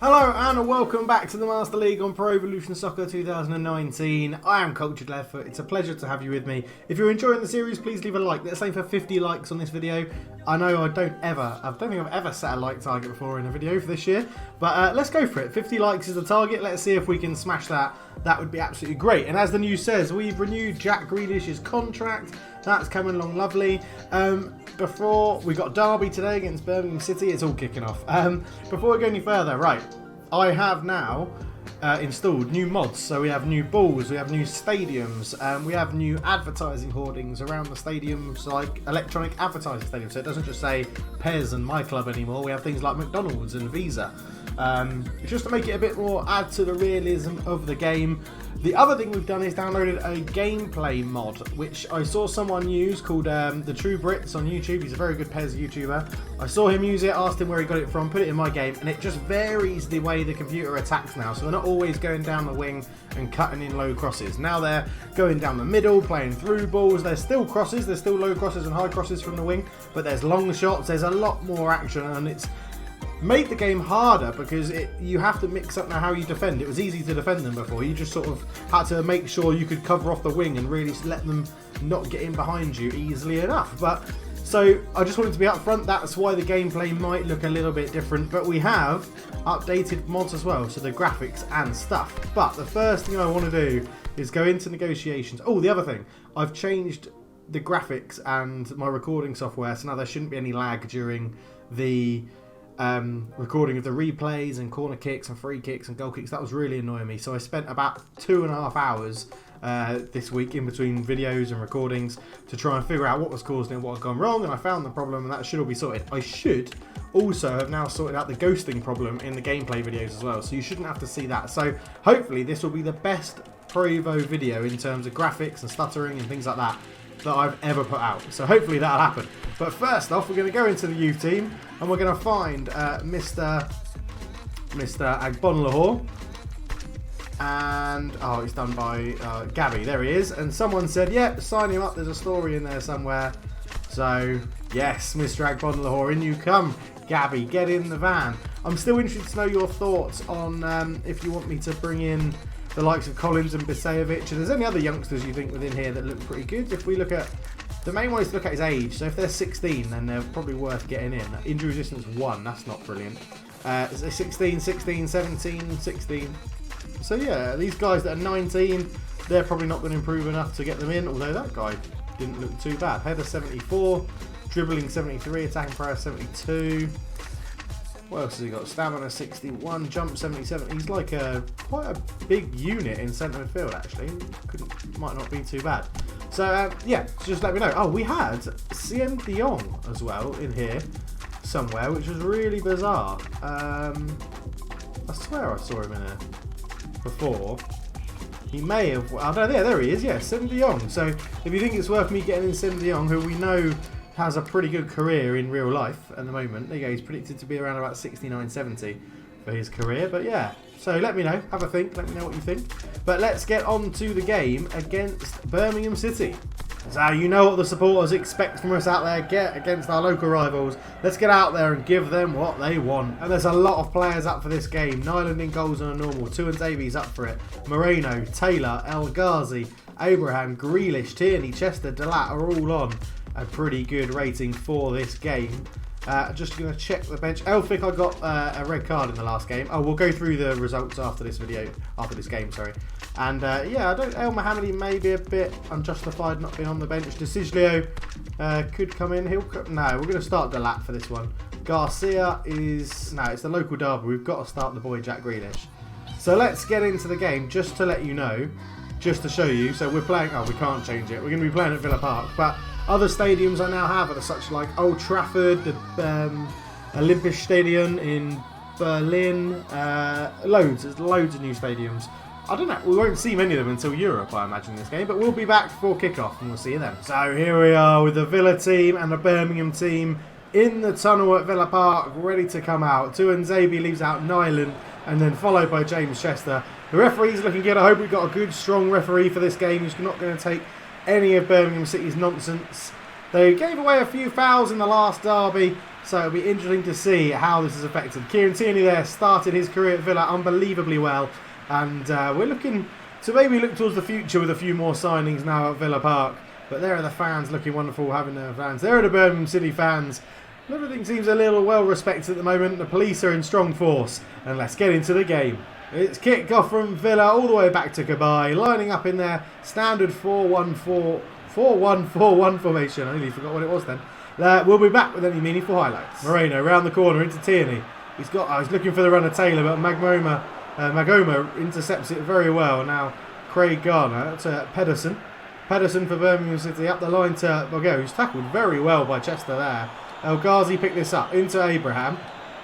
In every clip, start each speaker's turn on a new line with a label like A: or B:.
A: Hello and welcome back to the Master League on Pro Evolution Soccer 2019. I am Cultured Leatherfoot. It's a pleasure to have you with me. If you're enjoying the series, please leave a like. Let's aim for 50 likes on this video. I know I don't think I've ever set a like target before in a video for this year, but let's go for it. 50 likes is the target. Let's see if we can smash that. That would be absolutely great. And as the news says, we've renewed Jack Grealish's contract. That's coming along lovely. Before we got Derby today against Birmingham City, it's all kicking off. Before we go any further, right, I have now installed new mods. So we have new balls, we have new stadiums, we have new advertising hoardings around the stadiums, like electronic advertising stadiums. So it doesn't just say Pez and My Club anymore. We have things like McDonald's and Visa. Just to make it a bit more, add to the realism of the game. The other thing we've done is downloaded a gameplay mod, which I saw someone use called The True Brits on YouTube. He's a very good PES YouTuber. I saw him use it, asked him where he got it from, put it in my game, and it just varies the way the computer attacks now. So we're not always going down the wing and cutting in low crosses. Now they're going down the middle, playing through balls. There's still crosses, there's still low crosses and high crosses from the wing, but there's long shots, there's a lot more action, and it's made the game harder because you have to mix up now how you defend. It was easy to defend them before. You just sort of had to make sure you could cover off the wing and really let them not get in behind you easily enough. But so I just wanted to be upfront. That's why the gameplay might look a little bit different. But we have updated mods as well, so the graphics and stuff. But the first thing I want to do is go into negotiations. Oh, the other thing, I've changed the graphics and my recording software, so now there shouldn't be any lag during the recording of the replays and corner kicks and free kicks and goal kicks. That was really annoying me, so I spent about 2.5 hours this week in between videos and recordings to try and figure out what was causing it, what had gone wrong, and I found the problem, and that should all be sorted. I should also have now sorted out the ghosting problem in the gameplay videos as well, so you shouldn't have to see that. So hopefully this will be the best Pro Evo video in terms of graphics and stuttering and things like that I've ever put out. So hopefully that'll happen. But first off, we're going to go into the youth team and we're going to find Mr. Agbonlahor. And, oh, it's done by Gabby. There he is. And someone said, yep, sign him up. There's a story in there somewhere. So, yes, Mr. Agbonlahor, in you come. Gabby, get in the van. I'm still interested to know your thoughts on if you want me to bring in the likes of Collins and Bisejevic, and there's any other youngsters you think within here that look pretty good. If we look at, the main one is to look at his age, so if they're 16 then they're probably worth getting in. Injury resistance 1, that's not brilliant. 16, 16, 17, 16. So yeah, these guys that are 19, they're probably not going to improve enough to get them in, although that guy didn't look too bad. Header 74, dribbling 73, attacking prowess 72. What else has he got? Stamina 61, jump 77. He's like quite a big unit in centre midfield actually. Might not be too bad. So yeah, just let me know. Oh, we had Siem de Jong as well in here somewhere, which was really bizarre. I swear I saw him in there before. He may have. I don't know. There he is. Yeah, Siem de Jong. So if you think it's worth me getting in Siem de Jong, who we know has a pretty good career in real life at the moment. There you go, he's predicted to be around about 69, 70 for his career. But yeah, so let me know, have a think, let me know what you think. But let's get on to the game against Birmingham City. So you know what the supporters expect from us out there, get against our local rivals. Let's get out there and give them what they want. And there's a lot of players up for this game. Nyland in goals on a normal, Tuanzebe's up for it. Moreno, Taylor, El Ghazi, Abraham, Grealish, Tierney, Chester, Delat are all on a pretty good rating for this game. Just going to check the bench. Elphick, I got a red card in the last game. Oh, we'll go through the results after this video, after this game, sorry. And yeah, El Mohammedi may be a bit unjustified not being on the bench. Deciglio could come in. No, we're going to start Delat for this one. Garcia is, no, it's the local derby. We've got to start the boy Jack Grealish. So let's get into the game just to let you know, just to show you. So we're playing, oh, we can't change it. We're going to be playing at Villa Park, but other stadiums I now have are such like Old Trafford, the Olympic Stadium in Berlin, there's loads of new stadiums. I don't know, we won't see many of them until Europe, I imagine, in this game, but we'll be back before kickoff and we'll see you then. So here we are with the Villa team and the Birmingham team in the tunnel at Villa Park, ready to come out. Tuanzebe leaves out Nyland and then followed by James Chester. The referee's looking good. I hope we've got a good, strong referee for this game who's not going to take any of Birmingham City's nonsense. They gave away a few fouls in the last derby, So it'll be interesting to see how this is affected. Kieran Tierney there started his career at Villa unbelievably well. And we're looking to maybe look towards the future with a few more signings now at Villa Park. But there are the fans looking wonderful, having their fans. There are the Birmingham City fans. Everything seems a little well respected at the moment. The police are in strong force. And let's get into the game. It's kicked off from Villa all the way back to Cabaye. Lining up in their standard 4-1-4-1 formation. I nearly forgot what it was then. We'll be back with any meaningful highlights. Moreno round the corner into Tierney. He's looking for the runner Taylor, but Magoma intercepts it very well. Now Craig Garner to Pedersen. Pedersen for Birmingham City up the line to Boguel, who's tackled very well by Chester there. El Ghazi picked this up into Abraham.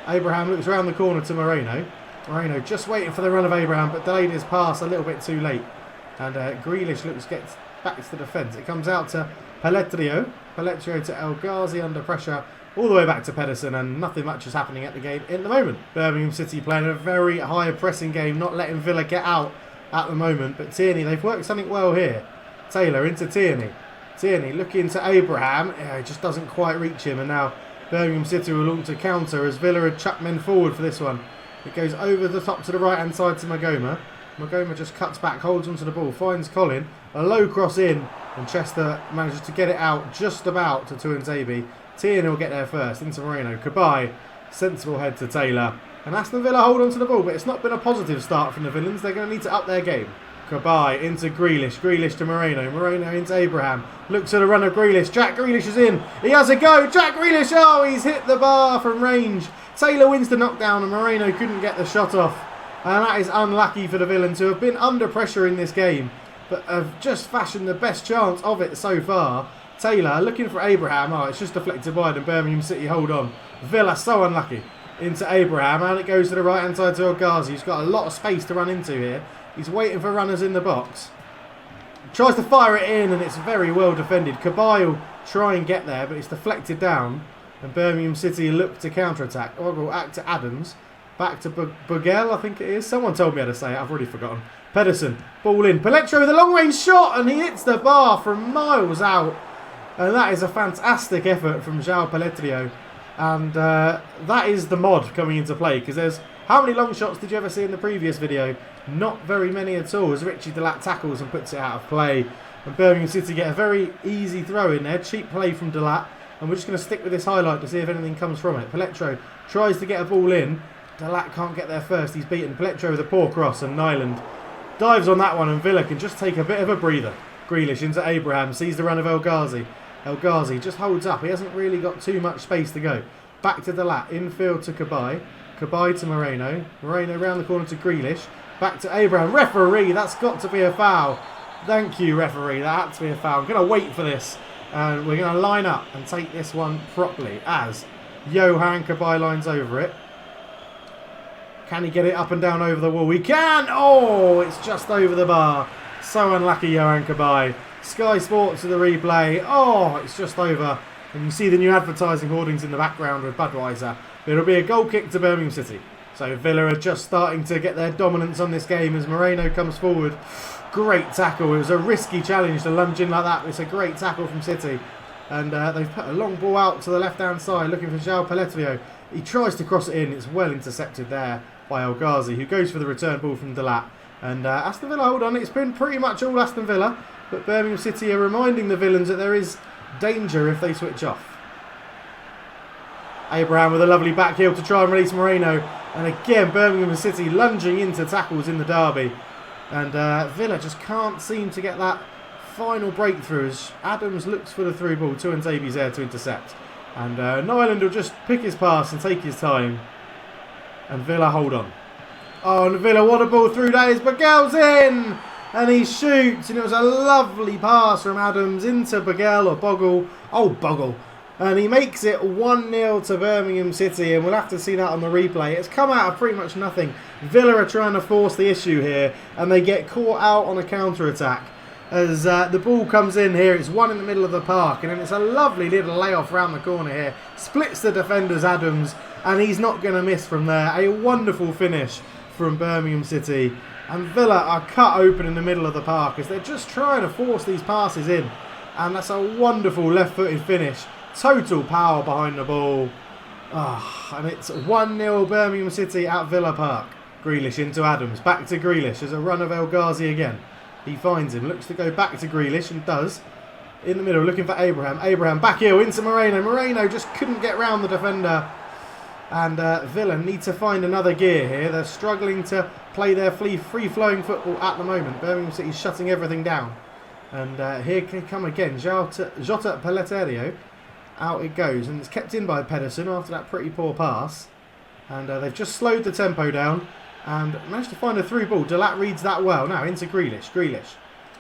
A: Abraham looks round the corner to Moreno. Moreno just waiting for the run of Abraham, but delayed his pass a little gets Grealish gets back to the defence. It comes out to Pelletrio. Pelletrio to El Ghazi under pressure all the way back to Pedersen, and nothing much is happening at the game in the moment. Birmingham City playing a very high pressing game, not letting Villa get out at the moment, but Tierney, they've worked something well here. Taylor into Tierney. Tierney looking to Abraham. He just doesn't quite reach him, and now Birmingham City will look to counter as Villa had chucked men forward for this one. It goes over the top to the right hand side to Magoma. Magoma just cuts back, holds onto the ball, finds Colin. A low cross in, and Chester manages to get it out just about to Tuanzebe. Tierney will get there first, into Moreno. Cabaye, sensible head to Taylor. And Aston Villa hold on to the ball, but it's not been a positive start from the Villains. They're going to need to up their game. Cabaye into Grealish. Grealish to Moreno. Moreno into Abraham. Looks at the run of Grealish. Jack Grealish is in. He has a go. Jack Grealish. Oh, he's hit the bar from range. Taylor wins the knockdown and Moreno couldn't get the shot off. And that is unlucky for the Villains, who have been under pressure in this game, but have just fashioned the best chance of it so far. Taylor looking for Abraham. Oh, it's just deflected wide and Birmingham City hold on. Villa so unlucky. Into Abraham, and it goes to the right hand side to El Ghazi. He's got a lot of space to run into here. He's waiting for runners in the box. Tries to fire it in, and it's very well defended. Cabaye will try and get there, but it's deflected down. And Birmingham City look to counter-attack. Ogle out to Adams. Back to Boguel, I think it is. Someone told me how to say it. I've already forgotten. Pedersen. Ball in. Pelletrio with a long-range shot, and he hits the bar from miles out. And that is a fantastic effort from João Pelletrio. And that is the mod coming into play, because there's... How many long shots did you ever see in the previous video? Not very many at all, as Richie Delat tackles and puts it out of play. And Birmingham City get a very easy throw in there. Cheap play from Delat. And we're just going to stick with this highlight to see if anything comes from it. Pelletrio tries to get a ball in. Delat can't get there first. He's beaten. Pelletrio with a poor cross, and Nyland dives on that one, and Villa can just take a bit of a breather. Grealish into Abraham. Sees the run of El Ghazi. El Ghazi just holds up. He hasn't really got too much space to go. Back to Delat. Infield to Cabaye. Cabaye to Moreno. Moreno round the corner to Grealish. Back to Abraham. Referee, that's got to be a foul. Thank you, referee. That had to be a foul. I'm going to wait for this. And we're going to line up and take this one properly as Johan Cabaye lines over it. Can he get it up and down over the wall? He can! Oh, it's just over the bar. So unlucky, Johan Cabaye. Sky Sports to the replay. Oh, it's just over. And you see the new advertising hoardings in the background with Budweiser. It'll be a goal kick to Birmingham City. So Villa are just starting to get their dominance on this game as Moreno comes forward. Great tackle. It was a risky challenge to lunge in like that. It's a great tackle from City. And they've put a long ball out to the left-hand side looking for João Pelletrio. He tries to cross it in. It's well intercepted there by El Ghazi, who goes for the return ball from Delat. And Aston Villa hold on. It's been pretty much all Aston Villa. But Birmingham City are reminding the Villains that there is danger if they switch off. Abraham with a lovely back heel to try and release Moreno. And again, Birmingham City lunging into tackles in the derby. And Villa just can't seem to get that final breakthrough as Adams looks for the through ball. Tuanzebe's there to intercept. And Nyland will just pick his pass and take his time. And Villa hold on. Oh, and Villa, what a ball through that is. Boguel's in! And he shoots. And it was a lovely pass from Adams into Boguel or Bogle. Oh, Bogle. And he makes it 1-0 to Birmingham City. And we'll have to see that on the replay. It's come out of pretty much nothing. Villa are trying to force the issue here. And they get caught out on a counter-attack. As the ball comes in here. It's one in the middle of the park. And then it's a lovely little layoff round the corner here. Splits the defenders, Adams. And he's not going to miss from there. A wonderful finish from Birmingham City. And Villa are cut open in the middle of the park as they're just trying to force these passes in. And that's a wonderful left-footed finish. Total power behind the ball. And it's 1-0 Birmingham City at Villa Park. Grealish into Adams. Back to Grealish. There's a run of El Ghazi again. He finds him. Looks to go back to Grealish and does. In the middle, looking for Abraham. Abraham back heel into Moreno. Moreno just couldn't get round the defender. And Villa need to find another gear here. They're struggling to play their free-flowing football at the moment. Birmingham City's shutting everything down. And here can come again. Jota Pelletiero. Out it goes. And it's kept in by Pedersen after that pretty poor pass. And they've just slowed the tempo down. And managed to find a through ball. Delat reads that well. Now into Grealish. Grealish.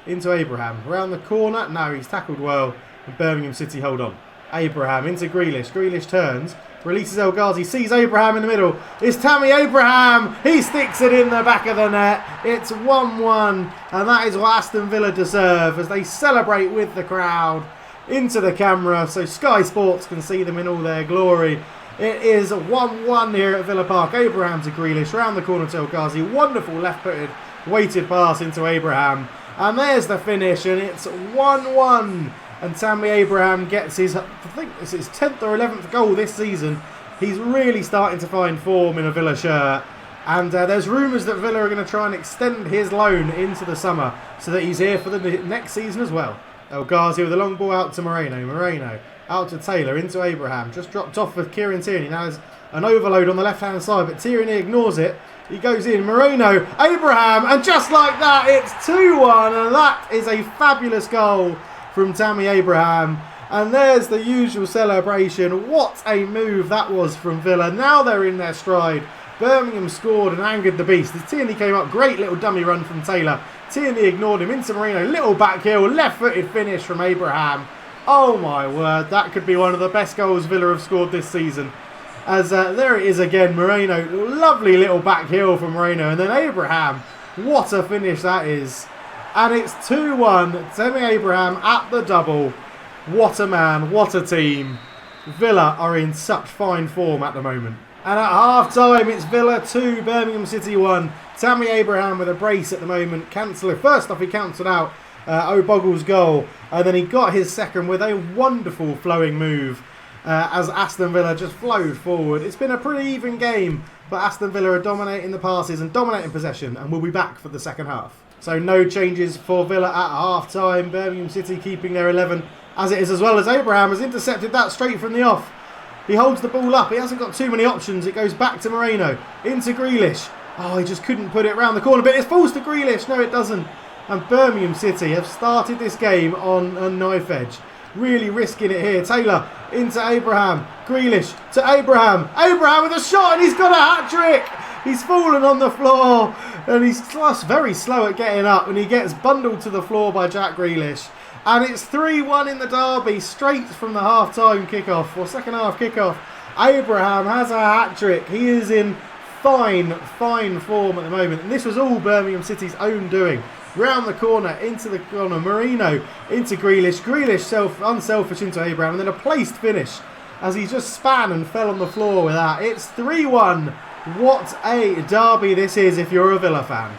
A: Into Abraham. Around the corner. No, he's tackled well. And Birmingham City hold on. Abraham into Grealish. Grealish turns. Releases El Ghazi. Sees Abraham in the middle. It's Tammy Abraham. He sticks it in the back of the net. It's 1-1. And that is what Aston Villa deserve as they celebrate with the crowd into the camera so Sky Sports can see them in all their glory. It is 1-1 here at Villa Park. Abraham to Grealish. Round the corner to El Ghazi. Wonderful left-footed weighted pass into Abraham. And there's the finish. And it's 1-1. And Tammy Abraham gets his, I think it's his 10th or 11th goal this season. He's really starting to find form in a Villa shirt. And there's rumours that Villa are going to try and extend his loan into the summer so that he's here for the next season as well. El Ghazi with a long ball out to Moreno. Moreno out to Taylor, into Abraham. Just dropped off with Kieran Tierney. Now there's an overload on the left-hand side, but Tierney ignores it. He goes in. Moreno, Abraham, and just like that, it's 2-1. And that is a fabulous goal from Tammy Abraham. And there's the usual celebration. What a move that was from Villa. Now they're in their stride. Birmingham scored and angered the beast. As Tierney came up, great little dummy run from Taylor. Tierney ignored him into Moreno. Little back heel, left-footed finish from Abraham. Oh my word, that could be one of the best goals Villa have scored this season. As there it is again, Moreno. Lovely little back heel from Moreno. And then Abraham. What a finish that is. And it's 2-1. Tammy Abraham at the double. What a man, what a team. Villa are in such fine form at the moment. And at half-time, it's Villa 2, Birmingham City 1. Tammy Abraham with a brace at the moment. First off, he cancelled out O'Bogle's goal. And then he got his second with a wonderful flowing move as Aston Villa just flowed forward. It's been a pretty even game, but Aston Villa are dominating the passes and dominating possession, and we'll be back for the second half. So no changes for Villa at half-time. Birmingham City keeping their 11 as it is, as well as Abraham has intercepted that straight from the off. He holds the ball up. He hasn't got too many options. It goes back to Moreno. Into Grealish. Oh, he just couldn't put it around the corner, but it falls to Grealish. No, it doesn't. And Birmingham City have started this game on a knife edge. Really risking it here. Taylor into Abraham. Grealish to Abraham. Abraham with a shot, and he's got a hat-trick. He's fallen on the floor, and he's very slow at getting up, and he gets bundled to the floor by Jack Grealish. And it's 3-1 in the derby, straight from the half-time kickoff, or second-half kickoff. Abraham has a hat-trick. He is in fine form at the moment. And this was all Birmingham City's own doing. Round the corner, into the corner, Moreno into Grealish. Grealish unselfish into Abraham, and then a placed finish as he just span and fell on the floor with that. It's 3-1. What a derby this is if you're a Villa fan.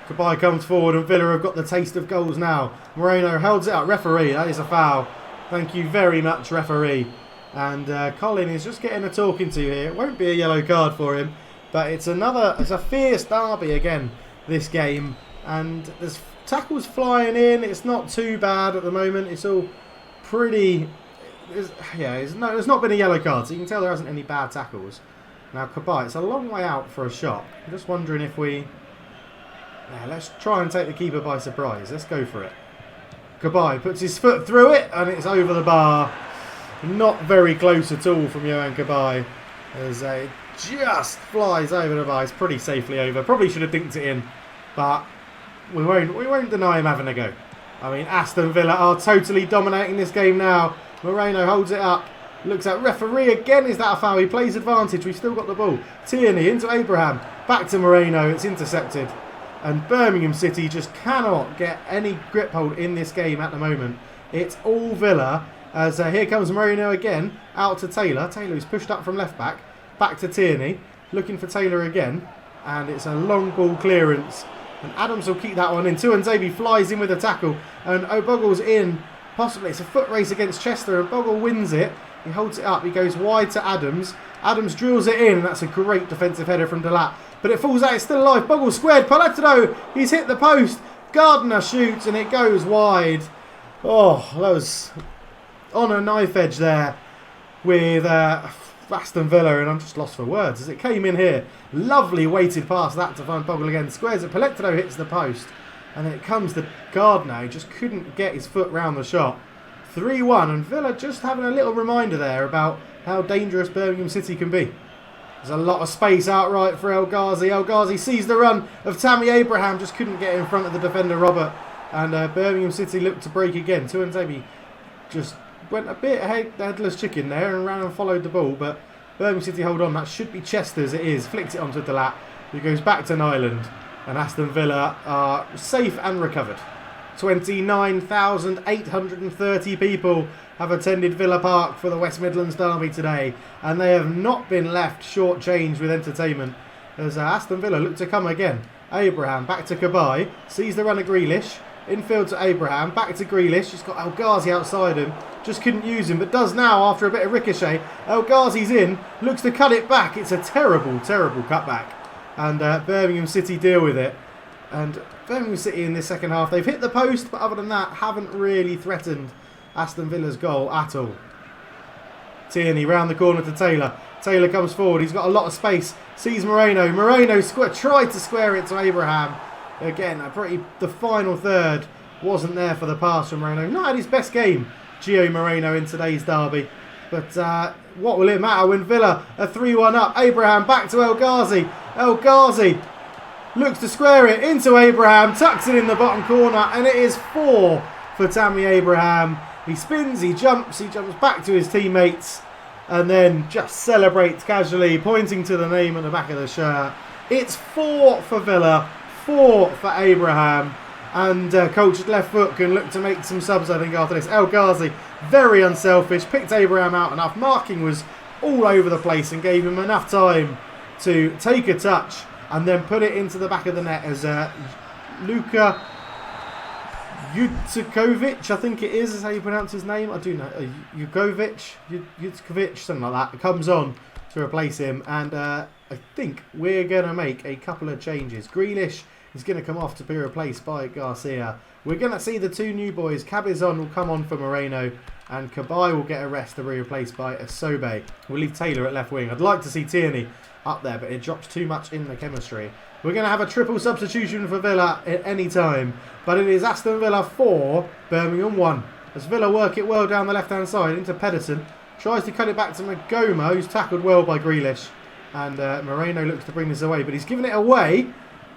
A: Kabay comes forward and Villa have got the taste of goals now. Moreno holds it up. Referee, that is a foul. Thank you very much, referee. And Colin is just getting a talking to here. It won't be a yellow card for him, but it's a fierce derby again, this game. And there's tackles flying in. It's not too bad at the moment. It's all pretty... there's not been a yellow card, so you can tell there hasn't any bad tackles. Now Kabay, it's a long way out for a shot. I'm just wondering if we... let's try and take the keeper by surprise. Let's go for it. Kabay puts his foot through it, and it's over the bar. Not very close at all from Yohan Kabay. As it just flies over the bar. It's pretty safely over. Probably should have dinked it in, but we won't deny him having a go. I mean, Aston Villa are totally dominating this game now. Moreno holds it up. Looks at referee again. Is that a foul? He plays advantage. We've still got the ball. Tierney into Abraham. Back to Moreno. It's intercepted. And Birmingham City just cannot get any grip hold in this game at the moment. It's all Villa. As here comes Moreno again. Out to Taylor. Taylor's pushed up from left back. Back to Tierney. Looking for Taylor again. And it's a long ball clearance. And Adams will keep that one in. Tuanzebe flies in with a tackle. And O'Bogle's in. Possibly it's a foot race against Chester. And Bogle wins it. He holds it up. He goes wide to Adams. Adams drills it in. That's a great defensive header from Delat. But it falls out. It's still alive. Bogle squared. Paletto. He's hit the post. Gardner shoots and it goes wide. Oh, that was on a knife edge there with Aston Villa, and I'm just lost for words as it came in here. Lovely weighted pass that to find Bogle again. Squares it. Paletto hits the post. And then it comes to Gardner. He just couldn't get his foot round the shot. 3-1. And Villa just having a little reminder there about how dangerous Birmingham City can be. There's a lot of space outright for El Ghazi. El Ghazi sees the run of Tammy Abraham. Just couldn't get in front of the defender Robert. And Birmingham City looked to break again. Tuanzebe just went a bit headless chicken there and ran and followed the ball. But Birmingham City hold on. That should be Chester's. It is. Flicks it onto Delat, who goes back to Nyland. And Aston Villa are safe and recovered. 29,830 people have attended Villa Park for the West Midlands Derby today. And they have not been left shortchanged with entertainment. As Aston Villa look to come again. Abraham back to Kabai. Sees the run of Grealish. Infield to Abraham. Back to Grealish. He's got El Ghazi outside him. Just couldn't use him. But does now after a bit of ricochet. El Ghazi's in. Looks to cut it back. It's a terrible, terrible cutback. And Birmingham City deal with it. And Birmingham City in this second half, they've hit the post, but other than that, haven't really threatened Aston Villa's goal at all. Tierney round the corner to Taylor. Taylor comes forward. He's got a lot of space. Sees Moreno. Moreno tried to square it to Abraham. Again, the final third wasn't there for the pass from Moreno. Not had his best game, Gio Moreno, in today's derby. But what will it matter when Villa are 3-1 up? Abraham back to El Ghazi. El Ghazi looks to square it into Abraham. Tucks it in the bottom corner. And it is 4 for Tammy Abraham. He spins, he jumps back to his teammates. And then just celebrates casually, pointing to the name on the back of the shirt. It's 4 for Villa. 4 for Abraham. And coach at left foot can look to make some subs, I think, after this. El Ghazi, very unselfish, picked Abraham out enough. Marking was all over the place and gave him enough time to take a touch and then put it into the back of the net as Luka Jutkovic, I think it is how you pronounce his name. I do know. Jutkovic, something like that, comes on to replace him. And I think we're going to make a couple of changes. Grealish is going to come off to be replaced by Garcia. We're going to see the two new boys. Cabezon will come on for Moreno and Kabai will get a rest to be replaced by Asobe. We'll leave Taylor at left wing. I'd like to see Tierney up there, but it drops too much in the chemistry. We're going to have a triple substitution for Villa at any time, but it is Aston Villa 4, Birmingham 1. As Villa work it well down the left-hand side into Pedersen. Tries to cut it back to Magoma, who's tackled well by Grealish. And Moreno looks to bring this away, but he's given it away.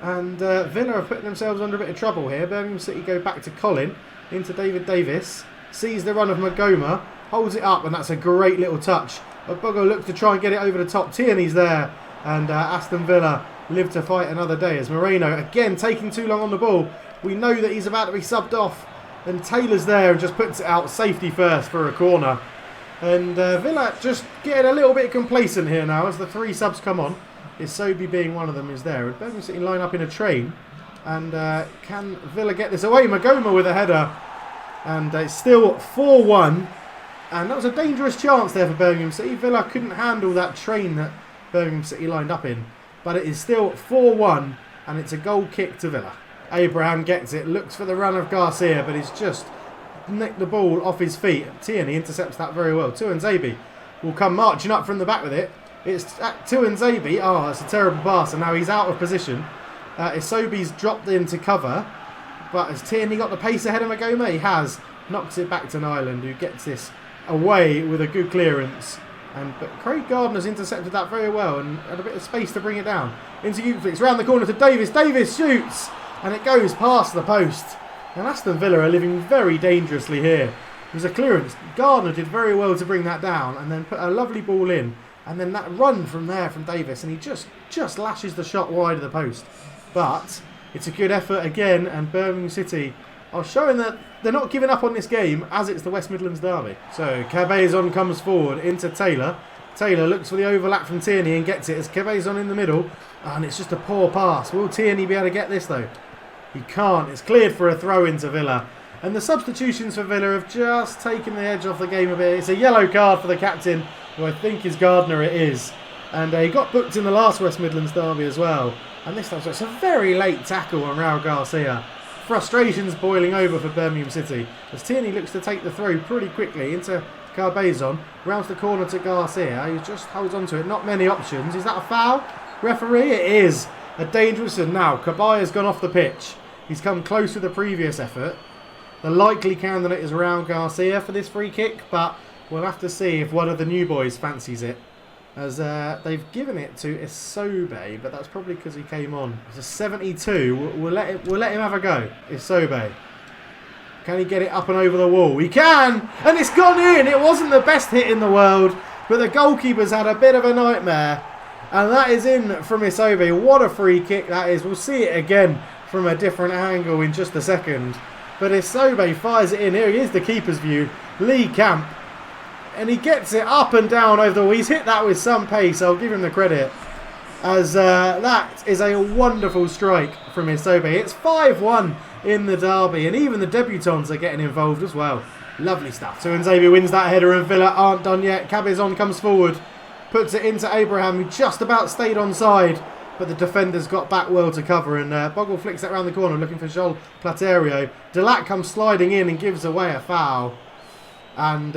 A: And Villa are putting themselves under a bit of trouble here. Birmingham City go back to Colin, into David Davis. Sees the run of Magoma, holds it up, and that's a great little touch. Bogo looks to try and get it over the top. Tierney's there, and Aston Villa live to fight another day. As Moreno, again, taking too long on the ball. We know that he's about to be subbed off, and Taylor's there and just puts it out safety first for a corner. And Villa just getting a little bit complacent here now as the 3 subs come on. Isobe being one of them is there. Birmingham City line up in a train. And can Villa get this away? Magoma with a header. And it's still 4-1. And that was a dangerous chance there for Birmingham City. Villa couldn't handle that train that Birmingham City lined up in. But it is still 4-1. And it's a goal kick to Villa. Abraham gets it. Looks for the run of Garcia. But he's just nicked the ball off his feet. Tierney intercepts that very well. Tuanzebe will come marching up from the back with it. It's Tuanzebe. Oh, that's a terrible pass. And now he's out of position. Isobe's dropped in to cover. But has Tierney got the pace ahead of Magoma? He has. Knocks it back to Nyland, who gets this away with a good clearance. But Craig Gardner's intercepted that very well and had a bit of space to bring it down. Into Utflix, round the corner to Davis. Davis shoots! And it goes past the post. And Aston Villa are living very dangerously here. It was a clearance. Gardner did very well to bring that down and then put a lovely ball in. And then that run from there from Davis. And he just lashes the shot wide of the post. But it's a good effort again. And Birmingham City are showing that they're not giving up on this game as it's the West Midlands Derby. So Cabezon comes forward into Taylor. Taylor looks for the overlap from Tierney and gets it as Cabezon in the middle. And it's just a poor pass. Will Tierney be able to get this though? He can't. It's cleared for a throw into Villa. And the substitutions for Villa have just taken the edge off the game a bit. It's a yellow card for the captain who I think is Gardner it is. And he got booked in the last West Midlands Derby as well. And this time, so it's a very late tackle on Raul Garcia. Frustrations boiling over for Birmingham City as Tierney looks to take the throw pretty quickly into Carbazon. Rounds the corner to Garcia. He just holds on to it. Not many options. Is that a foul? Referee? It is. A dangerous one. Now, Caballa's gone off the pitch. He's come close to the previous effort. The likely candidate is Raul Garcia for this free kick, but we'll have to see if one of the new boys fancies it. As they've given it to Isobe, but that's probably because he came on. It's a 72. We'll let him have a go. Isobe. Can he get it up and over the wall? He can! And it's gone in! It wasn't the best hit in the world, but the goalkeeper's had a bit of a nightmare. And that is in from Isobe. What a free kick that is. We'll see it again from a different angle in just a second. But Isobe fires it in. Here he is, the keeper's view. Lee Camp. And he gets it up and down over the wall. He's hit that with some pace. I'll give him the credit. As that is a wonderful strike from Isobe. It's 5-1 in the derby. And even the debutants are getting involved as well. Lovely stuff. So Xavier wins that header and Villa aren't done yet. Cabezon comes forward. Puts it into Abraham, who just about stayed onside. But the defenders got back well to cover. And Bogle flicks that around the corner looking for Joel Platerio. Delat comes sliding in and gives away a foul. And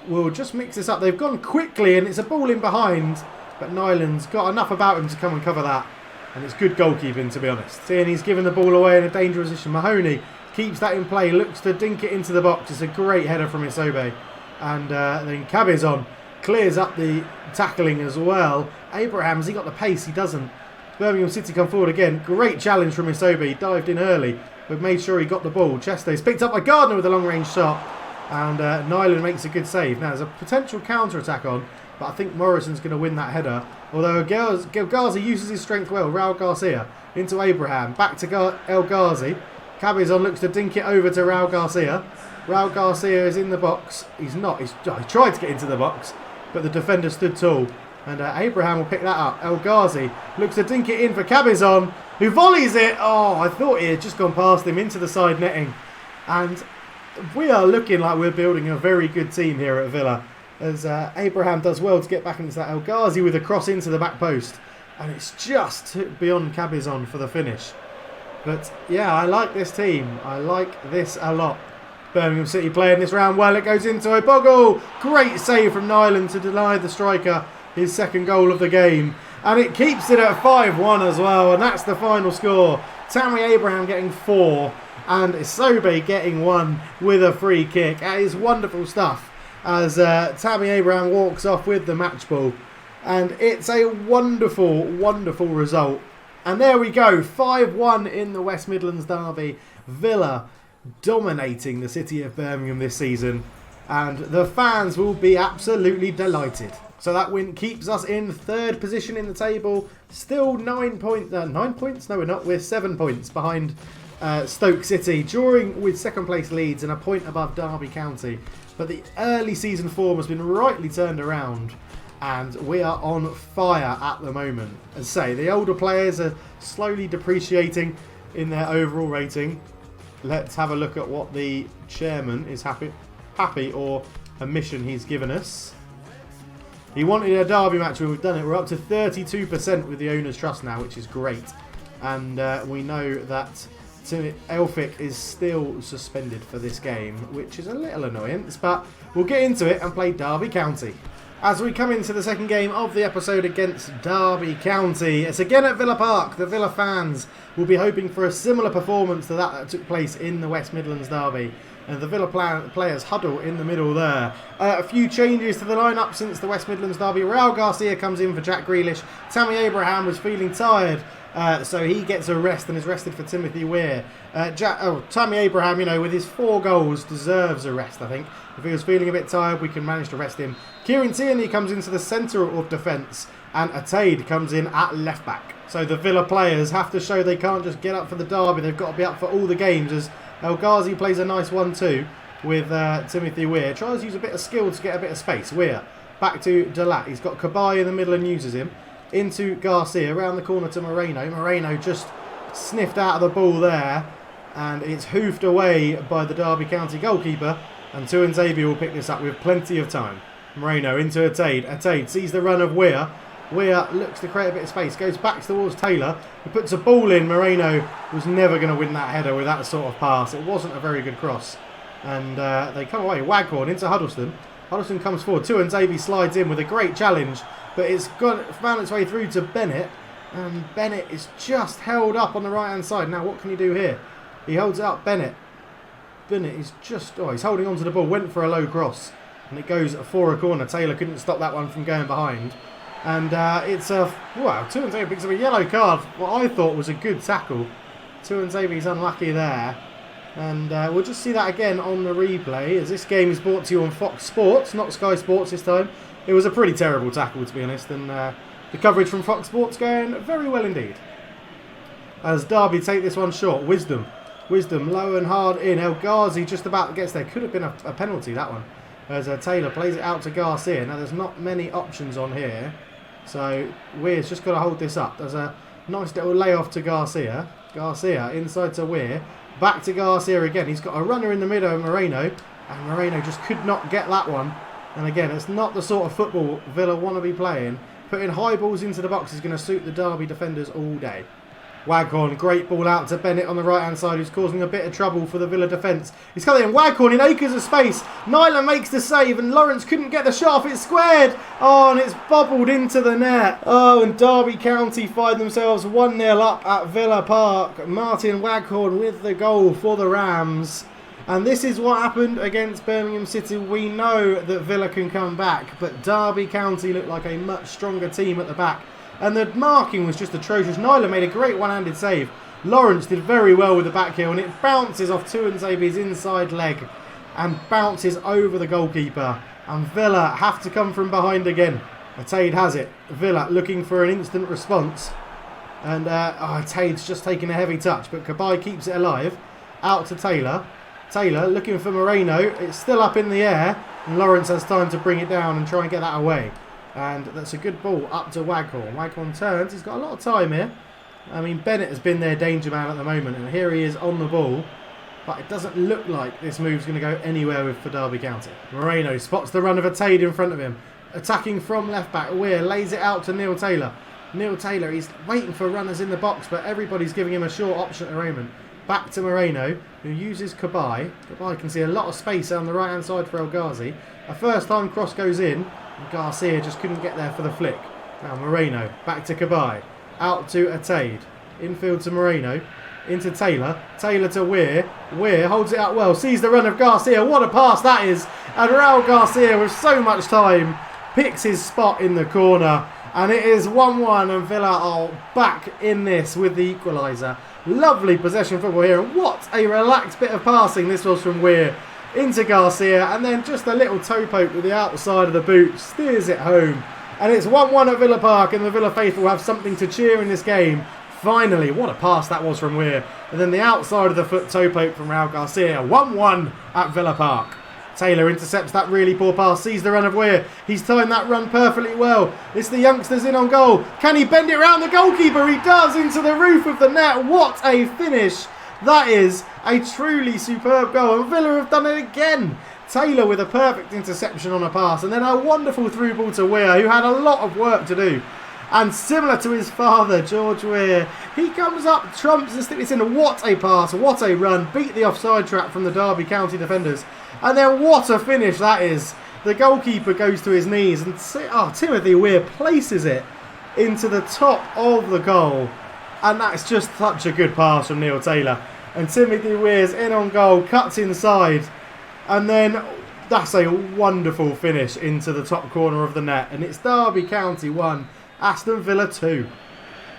A: we'll just mix this up. They've gone quickly and it's a ball in behind. But Nyland's got enough about him to come and cover that. And it's good goalkeeping, to be honest. Tierney's given the ball away in a dangerous position. Mahoney keeps that in play. Looks to dink it into the box. It's a great header from Isobe. And then Cabezon clears up the tackling as well. Abraham, has he got the pace? He doesn't. Birmingham City come forward again. Great challenge from Isobe. He dived in early, but made sure he got the ball. Chesto's picked up by Gardner with a long-range shot. And Nyland makes a good save. Now, there's a potential counter-attack on, but I think Morrison's going to win that header. Although Ghazi uses his strength well. Raul Garcia into Abraham. Back to El Ghazi. Cabezon looks to dink it over to Raul Garcia. Raul Garcia is in the box. He's not. He tried to get into the box, but the defender stood tall. And Abraham will pick that up. El Ghazi looks to dink it in for Cabezon, who volleys it. Oh, I thought he had just gone past him into the side netting. And we are looking like we're building a very good team here at Villa. As Abraham does well to get back into that. El Ghazi with a cross into the back post. And it's just beyond Cabezon for the finish. But yeah, I like this team. I like this a lot. Birmingham City playing this round well. It goes into Obogle. Great save from Nyland to deny the striker his second goal of the game. And it keeps it at 5-1 as well. And that's the final score. Tammy Abraham getting 4. And Isobe getting 1 with a free kick. That is wonderful stuff. As Tammy Abraham walks off with the match ball. And it's a wonderful, wonderful result. And there we go. 5-1 in the West Midlands Derby. Villa dominating the city of Birmingham this season. And the fans will be absolutely delighted. So that win keeps us in 3rd position in the table. Still 9 points. 9 points? No, we're not. We're 7 points behind Stoke City, drawing with 2nd place Leeds and a point above Derby County. But the early season form has been rightly turned around. And we are on fire at the moment. As I say, the older players are slowly depreciating in their overall rating. Let's have a look at what the chairman is happy or a mission he's given us. He wanted a derby match, we've done it. We're up to 32% with the owner's trust now, which is great. And we know that Elphick is still suspended for this game, which is a little annoyance, but we'll get into it and play Derby County. As we come into the second game of the episode against Derby County, it's again at Villa Park. The Villa fans will be hoping for a similar performance to that took place in the West Midlands Derby. And the Villa players huddle in the middle there. A few changes to the lineup since the West Midlands Derby. Raul Garcia comes in for Jack Grealish. Tammy Abraham was feeling tired, so he gets a rest and is rested for Timothy Weir. Tammy Abraham, with his 4 goals, deserves a rest, I think. If he was feeling a bit tired, we can manage to rest him. Kieran Tierney comes into the centre of defence, and Ataid comes in at left back. So the Villa players have to show they can't just get up for the derby. They've got to be up for all the games, as El Ghazi plays a nice 1-2 with Timothy Weir. Tries to use a bit of skill to get a bit of space. Weir back to Delat. He's got Kabay in the middle and uses him. Into Garcia, around the corner to Moreno. Moreno just sniffed out of the ball there. And it's hoofed away by the Derby County goalkeeper. And Tuanzebe will pick this up with plenty of time. Moreno into Atade. Atade sees the run of Weir. Weir looks to create a bit of space. Goes back towards Taylor. He puts a ball in. Moreno was never going to win that header with that sort of pass. It wasn't a very good cross. And they come away. Waghorn into Huddleston. Huddleston comes forward. Tuanzebe slides in with a great challenge. But it's found its way through to Bennett. And Bennett is just held up on the right-hand side. Now, what can he do here? He holds it up. Bennett is just... Oh, he's holding on to the ball. Went for a low cross. And it goes for a corner. Taylor couldn't stop that one from going behind. And it's a... Wow, Tuanzebe picks up a yellow card. What I thought was a good tackle. Tuanzebe's unlucky there. And we'll just see that again on the replay, as this game is brought to you on Fox Sports, not Sky Sports this time. It was a pretty terrible tackle, to be honest. And the coverage from Fox Sports going very well indeed. As Derby take this one short. Wisdom low and hard in. El Ghazi just about gets there. Could have been a penalty, that one. As Taylor plays it out to Garcia. Now, there's not many options on here. So, Weir's just got to hold this up. There's a nice little layoff to Garcia. Garcia inside to Weir. Back to Garcia again. He's got a runner in the middle of Moreno. And Moreno just could not get that one. And again, it's not the sort of football Villa want to be playing. Putting high balls into the box is going to suit the Derby defenders all day. Waghorn, great ball out to Bennett on the right-hand side, who's causing a bit of trouble for the Villa defence. He's coming in, Waghorn in acres of space. Nyla makes the save, and Lawrence couldn't get the shot off. It's squared. Oh, and it's bobbled into the net. Oh, and Derby County find themselves 1-0 up at Villa Park. Martin Waghorn with the goal for the Rams. And this is what happened against Birmingham City. We know that Villa can come back, but Derby County looked like a much stronger team at the back. And the marking was just atrocious. Nyla made a great one-handed save. Lawrence did very well with the back heel, and it bounces off Tuanzebe's inside leg and bounces over the goalkeeper. And Villa have to come from behind again. Atade has it. Villa looking for an instant response. And Atade's just taking a heavy touch, but Cabaye keeps it alive. Out to Taylor. Taylor looking for Moreno. It's still up in the air. And Lawrence has time to bring it down and try and get that away. And that's a good ball up to Waghorn. Waghorn turns. He's got a lot of time here. I mean, Bennett has been their danger man at the moment. And here he is on the ball. But it doesn't look like this move's going to go anywhere for Derby County. Moreno spots the run of Atade in front of him. Attacking from left back. Weir lays it out to Neil Taylor. Neil Taylor, he's waiting for runners in the box. But everybody's giving him a short option at the moment. Back to Moreno, who uses Cabaye. Cabaye can see a lot of space on the right-hand side for El Ghazi. A first-time cross goes in. And Garcia just couldn't get there for the flick. Now Moreno, back to Cabaye. Out to Atade. Infield to Moreno. Into Taylor. Taylor to Weir. Weir holds it up well. Sees the run of Garcia. What a pass that is. And Raul Garcia, with so much time, picks his spot in the corner. And it is 1-1, and Villa are back in this with the equaliser. Lovely possession football here. And what a relaxed bit of passing this was from Weir. Into Garcia, and then just a little toe poke with the outside of the boot steers it home, and it's 1-1 at Villa Park, and the Villa faithful have something to cheer in this game. Finally, what a pass that was from Weir, and then the outside of the foot toe poke from Raul Garcia. 1-1 at Villa Park. Taylor intercepts that really poor pass, sees the run of Weir. He's timed that run perfectly well. It's the youngsters in on goal. Can he bend it around the goalkeeper? He does, into the roof of the net. What a finish. That is a truly superb goal, and Villa have done it again. Taylor with a perfect interception on a pass, and then a wonderful through ball to Weir, who had a lot of work to do. And similar to his father, George Weir, he comes up, trumps and sticks in. What a pass, what a run. Beat the offside trap from the Derby County defenders. And then what a finish that is. The goalkeeper goes to his knees, and Timothy Weir places it into the top of the goal. And that's just such a good pass from Neil Taylor. And Timothy Weir's in on goal, cuts inside. And then that's a wonderful finish into the top corner of the net. And it's Derby County 1, Aston Villa 2.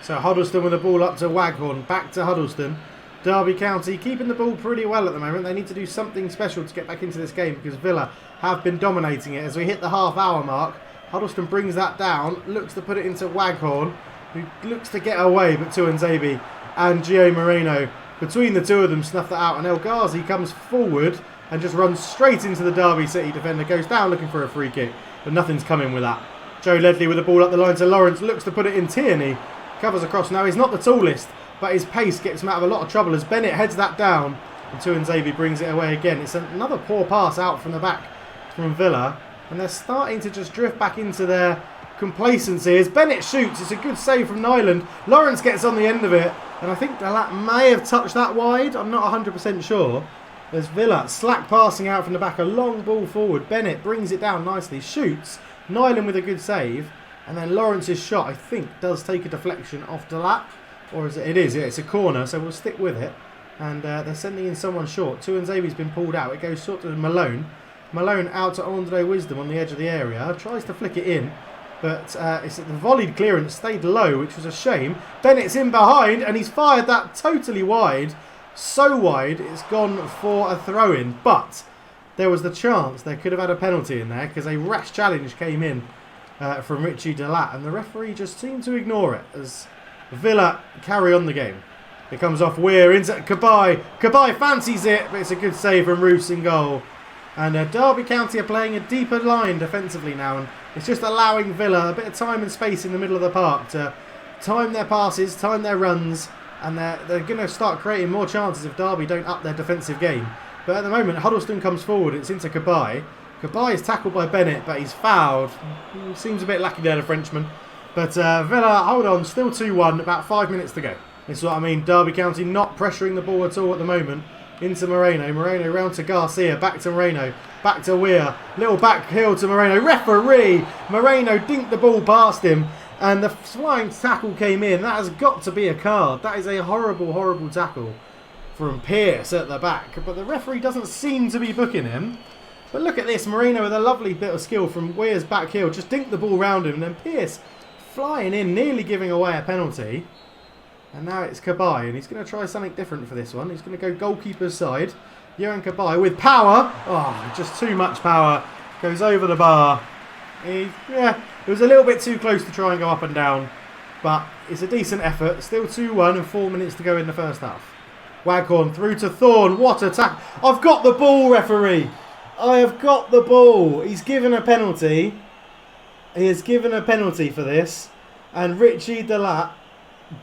A: So Huddleston with the ball up to Waghorn, back to Huddleston. Derby County keeping the ball pretty well at the moment. They need to do something special to get back into this game, because Villa have been dominating it. As we hit the half-hour mark, Huddleston brings that down, looks to put it into Waghorn, who looks to get away, but Tuanzebe and Gio Moreno, between the two of them, snuff that out. And El Ghazi comes forward and just runs straight into the Derby City defender, goes down looking for a free kick, but nothing's coming with that. Joe Ledley with the ball up the line to Lawrence, looks to put it in. Tierney covers across. Now, he's not the tallest, but his pace gets him out of a lot of trouble as Bennett heads that down, and Tuanzebe brings it away again. It's another poor pass out from the back from Villa. And they're starting to just drift back into their complacency. As Bennett shoots, it's a good save from Nyland. Lawrence gets on the end of it. And I think Delat may have touched that wide. I'm not 100% sure. There's Villa slack passing out from the back. A long ball forward. Bennett brings it down nicely. Shoots. Nyland with a good save. And then Lawrence's shot, I think, does take a deflection off Delat. Or is it? It is. Yeah, it's a corner, so we'll stick with it. And they're sending in someone short. Tuanzebe's been pulled out. It goes short to Malone. Malone out to Andre Wisdom on the edge of the area. Tries to flick it in. But it's the volleyed clearance stayed low, which was a shame. Bennett's in behind, and he's fired that totally wide. So wide, it's gone for a throw-in. But there was the chance they could have had a penalty in there, because a rash challenge came in from Richie Delat. And the referee just seemed to ignore it as Villa carry on the game. It comes off Weir into Cabai. Cabai fancies it, but it's a good save from Roos in goal. And Derby County are playing a deeper line defensively now. And it's just allowing Villa a bit of time and space in the middle of the park to time their passes, time their runs. And they're going to start creating more chances if Derby don't up their defensive game. But at the moment, Huddleston comes forward. It's into Cabai. Cabai is tackled by Bennett, but he's fouled. Seems a bit lucky there, the Frenchman. But Villa, hold on, still 2-1, about 5 minutes to go. This is what I mean. Derby County not pressuring the ball at all at the moment. Into Moreno. Moreno round to Garcia. Back to Moreno. Back to Weir. Little back heel to Moreno. Referee! Moreno dinked the ball past him. And the flying tackle came in. That has got to be a card. That is a horrible, horrible tackle from Pearce at the back. But the referee doesn't seem to be booking him. But look at this. Moreno with a lovely bit of skill from Weir's back heel. Just dinked the ball round him. And then Pearce flying in, nearly giving away a penalty. And now it's Cabai, and he's going to try something different for this one. He's going to go goalkeeper's side. Johan Cabai with power. Oh, just too much power. Goes over the bar. It was a little bit too close to try and go up and down. But it's a decent effort. Still 2-1 and 4 minutes to go in the first half. Waghorn through to Thorne. What a tackle. I've got the ball, referee. I have got the ball. He's given a penalty. He has given a penalty for this. And Richie Delat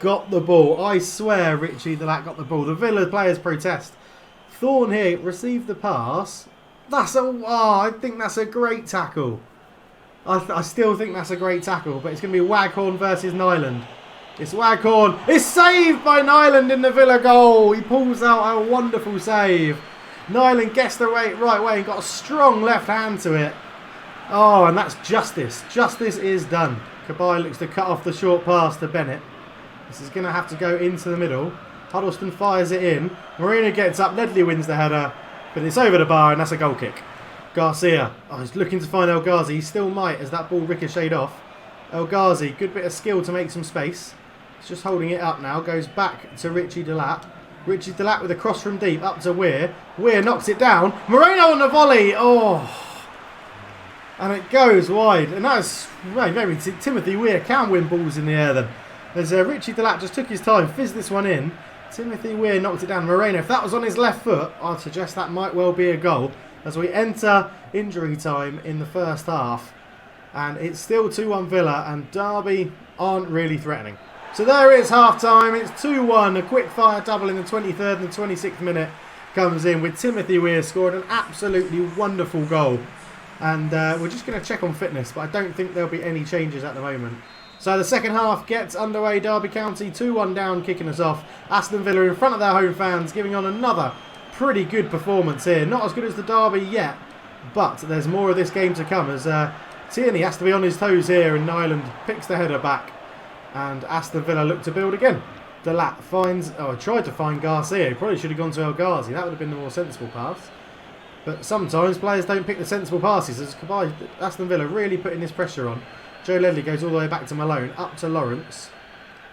A: got the ball. I swear Richie Delat got the ball. The Villa players protest. Thorne here received the pass. I think that's a great tackle. I still think that's a great tackle, but it's going to be Waghorn versus Nyland. It's Waghorn. It's saved by Nyland in the Villa goal. He pulls out a wonderful save. Nyland gets the right way and got a strong left hand to it. Oh, and that's justice. Justice is done. Cabai looks to cut off the short pass to Bennett. This is going to have to go into the middle. Huddleston fires it in. Marina gets up. Ledley wins the header. But it's over the bar and that's a goal kick. Garcia. Oh, he's looking to find El Ghazi. He still might as that ball ricocheted off. El Ghazi. Good bit of skill to make some space. He's just holding it up now. Goes back to Richie Delat. Richie Delat with a cross from deep. Up to Weir. Weir knocks it down. Moreno on the volley. Oh. And it goes wide. And that's very Timothy Weir can win balls in the air then. As Richie Delat just took his time, fizzed this one in. Timothy Weir knocked it down. Moreno, if that was on his left foot, I'd suggest that might well be a goal. As we enter injury time in the first half. And it's still 2-1 Villa, and Derby aren't really threatening. So there is half time. It's 2-1. A quick fire double in the 23rd and the 26th minute comes in with Timothy Weir scored an absolutely wonderful goal. And we're just going to check on fitness, but I don't think there'll be any changes at the moment. So the second half gets underway. Derby County 2-1 down, kicking us off. Aston Villa in front of their home fans, giving on another pretty good performance here. Not as good as the Derby yet, but there's more of this game to come as Tierney has to be on his toes here, and Nyland picks the header back. And Aston Villa look to build again. Delat tried to find Garcia. He probably should have gone to El Ghazi. That would have been the more sensible pass. But sometimes players don't pick the sensible passes. As Aston Villa really putting this pressure on. Joe Ledley goes all the way back to Malone, up to Lawrence.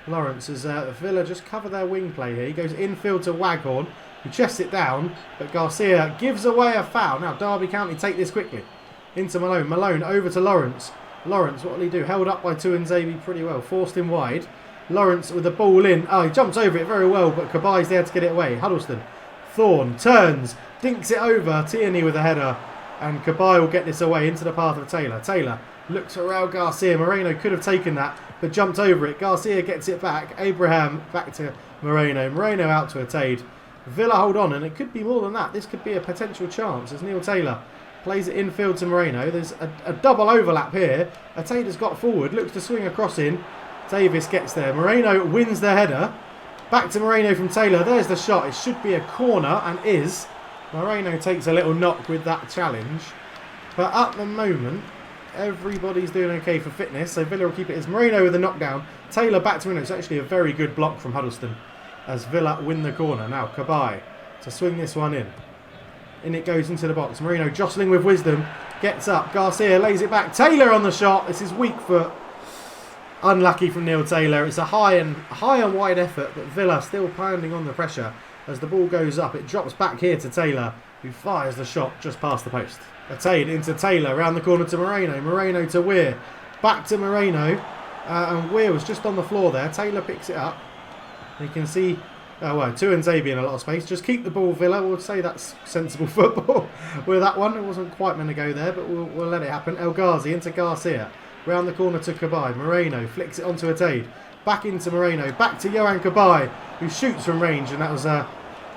A: Lawrence as Villa just cover their wing play here. He goes infield to Waghorn, who chests it down, but Garcia gives away a foul. Now Derby County take this quickly. Into Malone. Malone over to Lawrence. Lawrence, what will he do? Held up by Tuanzebe pretty well. Forced him wide. Lawrence with the ball in. Oh, he jumps over it very well, but Kabai's there to get it away. Huddleston. Thorne turns, dinks it over. Tierney with a header. And Cabai will get this away into the path of Taylor. Taylor looks for Raul Garcia. Moreno could have taken that, but jumped over it. Garcia gets it back. Abraham back to Moreno. Moreno out to Atade. Villa hold on, and it could be more than that. This could be a potential chance as Neil Taylor Plays it infield to Moreno. There's a double overlap here. Atade's got forward. Looks to swing across in. Davis gets there. Moreno wins the header. Back to Moreno from Taylor. There's the shot. It should be a corner and is. Moreno takes a little knock with that challenge. But at the moment, everybody's doing okay for fitness. So Villa will keep it as Moreno with a knockdown. Taylor back to Moreno. It's actually a very good block from Huddleston as Villa win the corner. Now Cabai to swing this one in. In it goes into the box. Moreno jostling with wisdom. Gets up. Garcia lays it back. Taylor on the shot. This is weak foot. Unlucky from Neil Taylor. It's a high and wide effort, but Villa still pounding on the pressure as the ball goes up. It drops back here to Taylor, who fires the shot just past the post. Atade into Taylor. Round the corner to Moreno. Moreno to Weir. Back to Moreno. And Weir was just on the floor there. Taylor picks it up. You can see... Oh, well, Tuanzebe in a lot of space. Just keep the ball, Villa. We'll say that's sensible football with that one. It wasn't quite meant to go there, but we'll let it happen. El Ghazi into Garcia. Round the corner to Cabai. Moreno flicks it onto Atade. Back into Moreno. Back to Johan Cabai, who shoots from range. And that was a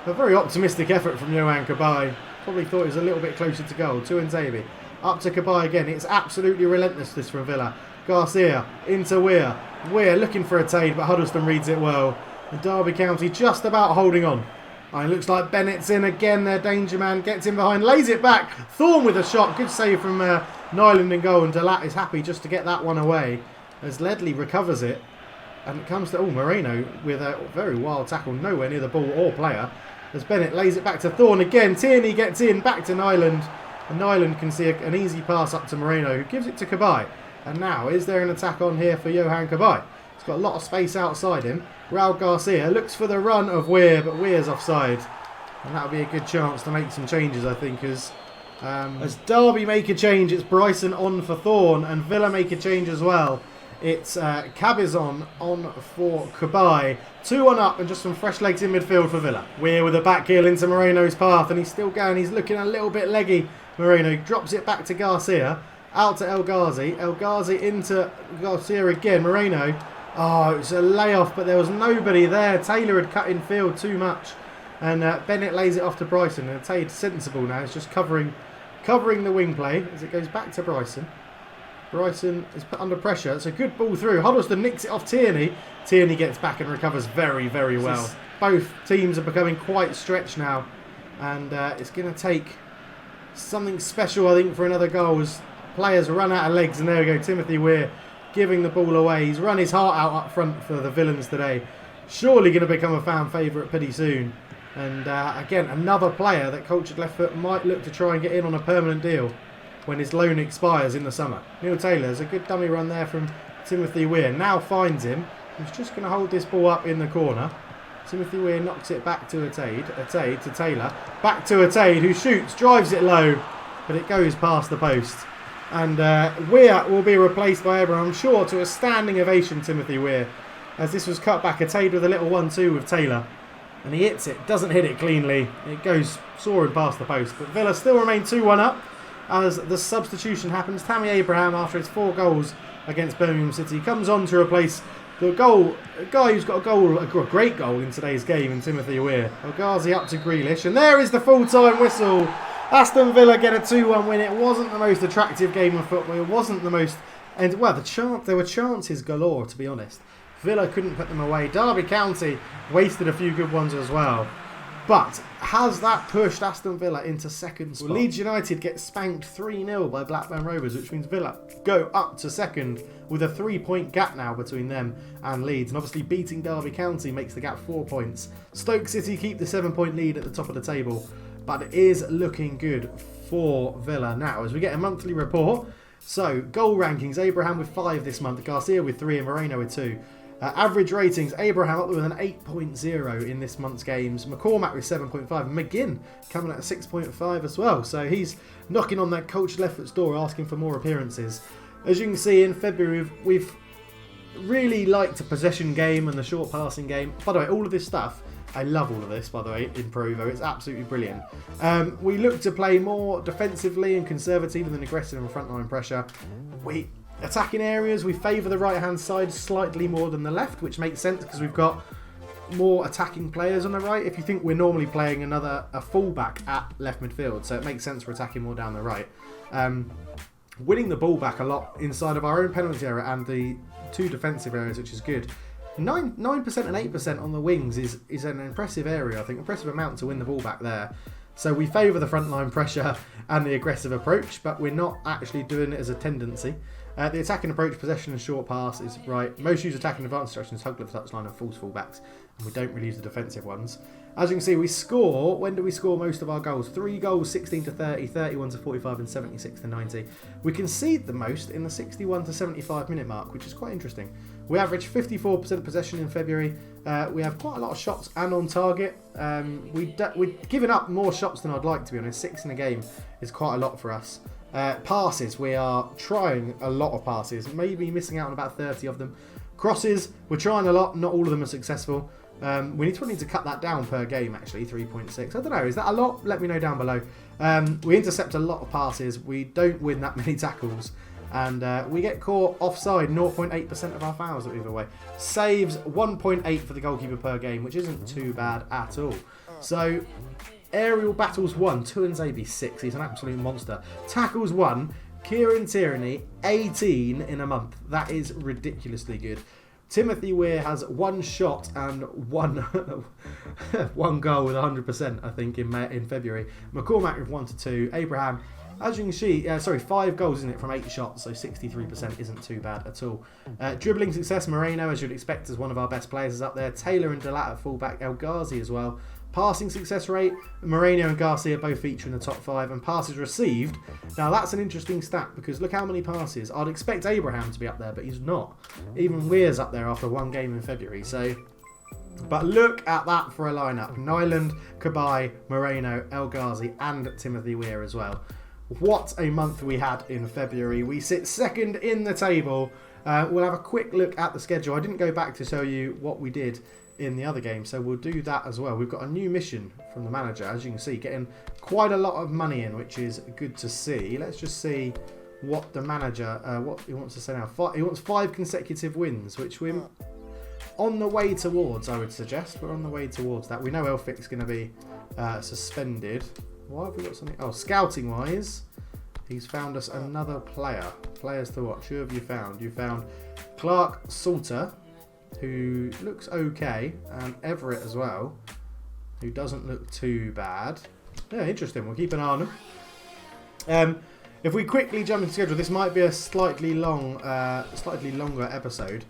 A: very optimistic effort from Johan Cabai. Probably thought it was a little bit closer to goal. Tuanzebe. Up to Cabai again. It's absolutely relentless, this from Villa. Garcia into Weir. Weir looking for Atade, but Huddleston reads it well. And Derby County just about holding on. It looks like Bennett's in again. Their danger man gets in behind, lays it back. Thorne with a shot. Good save from Nyland in goal. And Delat is happy just to get that one away as Ledley recovers it. And it comes to Moreno with a very wild tackle, nowhere near the ball or player. As Bennett lays it back to Thorne again. Tierney gets in, back to Nyland. And Nyland can see an easy pass up to Moreno, who gives it to Cabai. And now, is there an attack on here for Johan Cabai? He's got a lot of space outside him. Raul Garcia looks for the run of Weir, but Weir's offside. And that'll be a good chance to make some changes, I think, as Derby make a change. It's Bryson on for Thorne, and Villa make a change as well. It's Cabizon on for Cabai. 2-1 up and just some fresh legs in midfield for Villa. Weir with a back heel into Moreno's path, and he's still going. He's looking a little bit leggy. Moreno drops it back to Garcia. Out to El Ghazi. El Ghazi into Garcia again. Moreno. Oh, it's a layoff, but there was nobody there. Taylor had cut in field too much. And Bennett lays it off to Bryson. And Taylor sensible now. It's just covering the wing play as it goes back to Bryson. Bryson is put under pressure. It's a good ball through. Huddleston nicks it off Tierney. Tierney gets back and recovers very, very well. Both teams are becoming quite stretched now. And it's going to take something special, I think, for another goal as players run out of legs. And there we go, Timothy Weir giving the ball away. He's run his heart out up front for the Villains today. Surely going to become a fan favourite pretty soon. And again, another player that Cultured Left Foot might look to try and get in on a permanent deal when his loan expires in the summer. Neil Taylor's a good dummy run there from Timothy Weir. Now finds him. He's just going to hold this ball up in the corner. Timothy Weir knocks it back to Atade. Atade to Taylor. Back to Atade, who shoots, drives it low, but it goes past the post. And Weir will be replaced by Abraham, I'm sure, to a standing ovation, Timothy Weir, as this was cut back. Atade with a little 1-2 with Taylor. And he hits it, doesn't hit it cleanly. It goes soaring past the post. But Villa still remain 2-1 up as the substitution happens. Tammy Abraham, after his 4 goals against Birmingham City, comes on to replace the guy who's got a great goal in today's game in Timothy Weir. El Ghazi up to Grealish. And there is the full-time whistle. Aston Villa get a 2-1 win. It wasn't the most attractive game of football. It wasn't the most... And, well, there were chances galore, to be honest. Villa couldn't put them away. Derby County wasted a few good ones as well. But has that pushed Aston Villa into second spot? Well, Leeds United get spanked 3-0 by Blackburn Rovers, which means Villa go up to second with a 3-point gap now between them and Leeds. And obviously beating Derby County makes the gap 4 points. Stoke City keep the 7-point lead at the top of the table. But it is looking good for Villa now as we get a monthly report. So, goal rankings, Abraham with 5 this month, Garcia with 3 and Moreno with 2. Average ratings, Abraham up with an 8.0 in this month's games. McCormack with 7.5. McGinn coming at a 6.5 as well. So he's knocking on that Cultured Left Foot's door asking for more appearances. As you can see, in February, we've really liked a possession game and the short passing game. By the way, all of this stuff, I love all of this, by the way, in Provo. It's absolutely brilliant. We look to play more defensively and conservative than aggressive and frontline pressure. Attacking areas, we favour the right-hand side slightly more than the left, which makes sense because we've got more attacking players on the right. If you think we're normally playing a fullback at left midfield, so it makes sense we're attacking more down the right. Winning the ball back a lot inside of our own penalty area and the 2 defensive areas, which is good. 9% and 8% on the wings is an impressive area, I think. Impressive amount to win the ball back there. So we favour the frontline pressure and the aggressive approach, but we're not actually doing it as a tendency. The attacking approach, possession and short pass is right. Most use attacking advanced instructions, hug the touchline and false fullbacks, and we don't really use the defensive ones. As you can see, we score. When do we score most of our goals? 3 goals, 16 to 30, 31 to 45, and 76 to 90. We concede the most in the 61 to 75 minute mark, which is quite interesting. We average 54% possession in February. We have quite a lot of shots and on target. We're giving up more shots than I'd like, to be honest. 6 in a game is quite a lot for us. Passes, we are trying a lot of passes, maybe missing out on about 30 of them. Crosses, we're trying a lot, not all of them are successful. We need to cut that down per game, actually, 3.6. I don't know, is that a lot? Let me know down below. We intercept a lot of passes, we don't win that many tackles, and we get caught offside 0.8% of our fouls that we give away. Saves 1.8 for the goalkeeper per game, which isn't too bad at all. So, aerial battles 1, Tuanzebe 6, he's an absolute monster. Tackles 1, Kieran Tierney 18 in a month. That is ridiculously good. Timothy Weir has 1 shot and one one goal with 100%, I think, in February. McCormack with 1 to 2. Abraham, as you can see, 5 goals, isn't it, from 8 shots, so 63% isn't too bad at all. Dribbling success, Moreno, as you'd expect, is one of our best players, is up there. Taylor and Delat at fullback, El Ghazi as well. Passing success rate, Moreno and Garcia both feature in the top 5, and passes received. Now that's an interesting stat, because look how many passes. I'd expect Abraham to be up there, but he's not. Even Weir's up there after 1 game in February. So, but look at that for a lineup: Nyland, Cabaye, Moreno, El Ghazi, and Timothy Weir as well. What a month we had in February. We sit 2nd in the table. We'll have a quick look at the schedule. I didn't go back to show you what we did in the other game, so we'll do that as well. We've got a new mission from the manager, as you can see, getting quite a lot of money in, which is good to see. Let's just see what the manager, what he wants to say now. He wants 5 consecutive wins, which we're on the way towards, I would suggest. We're on the way towards that. We know Elphic's going to be suspended. Why have we got something? Oh, scouting wise, he's found us another player. Players to watch. Who have you found? You found Clark Salter, who looks okay, and Everett as well, who doesn't look too bad. Yeah, interesting. We'll keep an eye on them. If we quickly jump into schedule, this might be a slightly longer episode,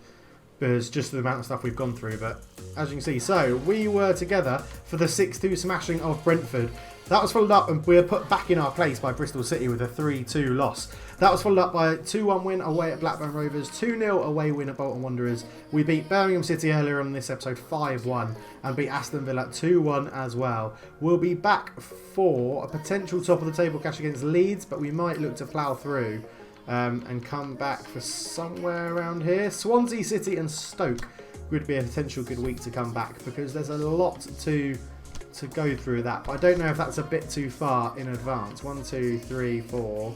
A: because just the amount of stuff we've gone through. But as you can see, so we were together for the 6-2 smashing of Brentford. That was followed up, and we were put back in our place by Bristol City with a 3-2 loss. That was followed up by a 2-1 win away at Blackburn Rovers, 2-0 away win at Bolton Wanderers. We beat Birmingham City earlier on in this episode 5-1 and beat Aston Villa 2-1 as well. We'll be back for a potential top of the table clash against Leeds, but we might look to plough through and come back for somewhere around here. Swansea City and Stoke would be a potential good week to come back, because there's a lot to go through that, but I don't know if that's a bit too far in advance. 1, 2, 3, 4,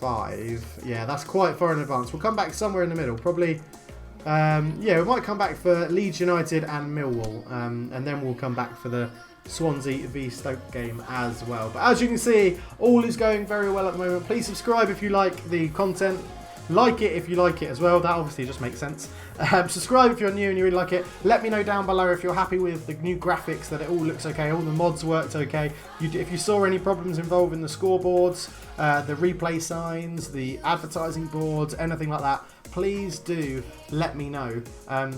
A: 5. Yeah, that's quite far in advance. We'll come back somewhere in the middle, probably. Yeah, we might come back for Leeds United and Millwall, and then we'll come back for the Swansea v Stoke game as well. But as you can see, all is going very well at the moment. Please subscribe if you like the content. Like it if you like it as well. That obviously just makes sense. Subscribe if you're new and you really like it. Let me know down below if you're happy with the new graphics, that it all looks okay, all the mods worked okay. If you saw any problems involving the scoreboards, the replay signs, the advertising boards, anything like that, please do let me know,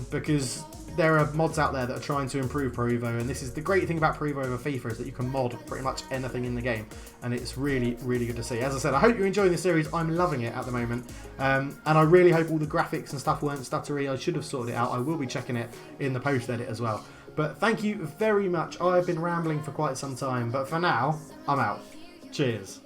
A: because there are mods out there that are trying to improve Pro Evo, and this is the great thing about Pro Evo over FIFA, is that you can mod pretty much anything in the game, and it's really, really good to see. As I said, I hope you're enjoying this series. I'm loving it at the moment, and I really hope all the graphics and stuff weren't stuttery. I should have sorted it out. I will be checking it in the post edit as well. But thank you very much. I've been rambling for quite some time, but for now, I'm out. Cheers.